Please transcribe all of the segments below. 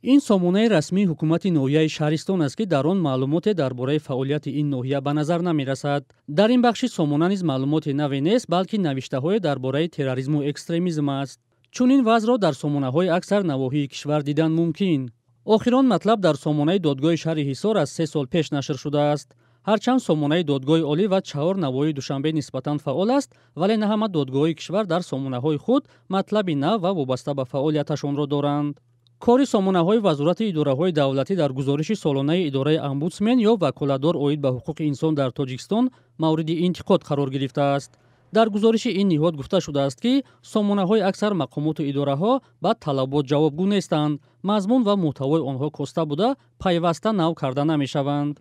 ин сомонаи расмии ҳукумати ноҳияи шаҳристон аст, ки дар он маълумоте дар бораи фаъолияти ин ноҳия ба назар намерасад. дар ин бахши сомона низ маълумоти наве нест, балки навиштаҳое дар бораи терроризму экстремизм аст. чунин вазъро дар сомонаҳои аксар навоҳии кишвар дидан мумкин. охир он матлаб дар сомонаи додгоҳи шаҳри ҳисор аз 3 сол пеш нашр шудааст. ҳарчанд сомонаи додгоҳи олӣ ва 4 навоҳии душанбе нисбатан фаъол аст, вале на ҳама додгоҳҳои кишвар дар сомонаҳои худ матлаби нав ва вобаста ба фаъолияташонро доранд. кори сомонаҳои вазорати идораҳои давлатӣ дар гузориши солонаи идораи омбудсмен ё ваколатдор оид ба ҳуқуқи инсон дар Тоҷикистон мавриди интиқод қарор гирифтааст. дар гузориши ин ниҳод гуфта шудааст, ки сомонаҳои аксар мақомоту идораҳо ба талабот ҷавобгӯ нестанд, мазмун ва муҳтавои онҳо коста буда пайваста нав карда намешаванд.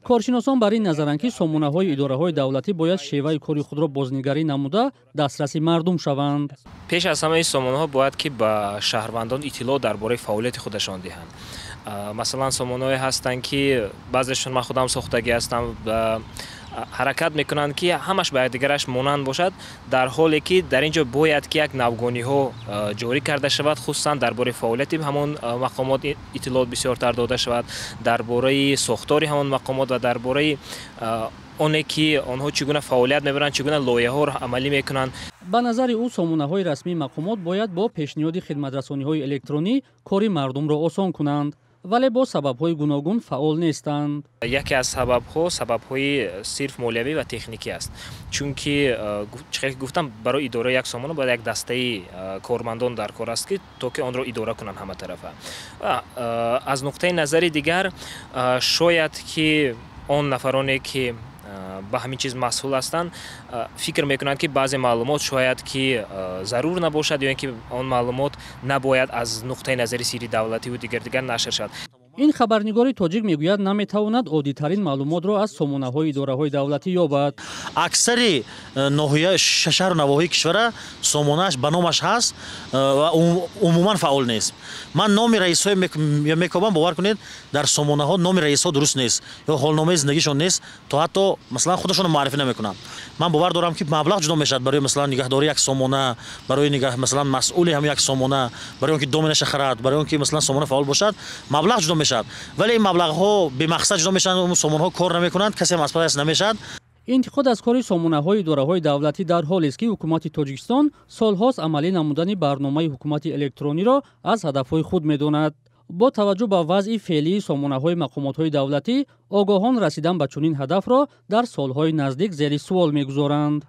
коршиносон бар ин назаранд, ки сомонаҳои идораҳои давлатӣ бояд шеваи кори худро бознигарӣ намуда дастраси мардум шаванд. пеш аз ҳама ин сомонаҳо бояд ки ба шаҳрвандон иттилоъ дар бораи фаъолияти худашон диҳанд. масалан сомонаҳое ҳастанд, ки баъзешон ман худам сохтагӣ ҳастам, ҳаракат мекунанд, ки ҳамаш ба якдигараш монанд бошад, дар ҳоле ки дар ин ҷо бояд ки як навгониҳо ҷорӣ карда шавад, хусусан дар бораи фаъолияти ҳамон мақомот иттилоот бисёртар дода шавад, дар бораи сохтори ҳамон мақомот ва дар бораи оне ки онҳо чӣ гуна фаъолият мебаранд, чӣ гуна лоиҳаҳоро амалӣ мекунанд. ба назари ӯ сомонаҳои расмии мақомот бояд бо пешниҳоди хидматрасониҳои электронӣ кори мардумро осон кунанд, вале бо сабабҳои гуногун фаъол нестанд. яке аз сабабҳои сирф молиявӣ ва техникӣ аст. чунки чихе ки гуфтам, барои идораи як сомона бояд як дастаи кормандон дар кор аст, ки то ки онро идора кунанд ҳама тарафа. аз нуқтаи назари дигар шояд ки он нафароне ки ба ҳамин чиз масъул ҳастанд фикр мекунанд, ки баъзе маълумот шояд ки зарур набошад ё ин ки он маълумот набояд аз нуқтаи назари сирри давлативу дигар нашр шавад. ин хабарнигори тоҷик мегӯяд наметавонад оддитарин маълумотро аз сомонаҳои идораҳои давлатӣ ёбад. аксари ноҳия шаҳру навоҳии кишвара сомонааш ба номаш ҳаст ва умуман фаъол нест. ман номи раисҳои мекобам, бовар кунед, дар сомонаҳо номи раисҳо дуруст нест ё ҳолномаи зиндагишон нест, то ҳатто масалан худашонро маърифӣ намекунанд. ман бовар дорам, ки маблағ ҷудо мешавад барои масалан нигаҳдории як сомона, барои масалан масъули ҳам як сомона, барои он ки доме нашахарад, барои он ки масалан сомона фаъол бошад, маблағ ҷудо мешавад. вале ин маблағҳо бемақсад ҷудо мешаванд, сомонаҳо кор намекунанд, касе ҳам аз падаш намешавад. интиқод аз кори сомонаҳои идораҳои давлатӣ дар ҳолест, ки ҳукумати Тоҷикистон солҳост амалӣ намудани барномаи ҳукумати электрониро аз ҳадафҳои худ медонад. бо таваҷҷӯҳ ба вазъи феълии сомонаҳои мақомотҳои давлатӣ, огоҳон расидан ба чунин ҳадафро дар солҳои наздик зери суол мегузоранд.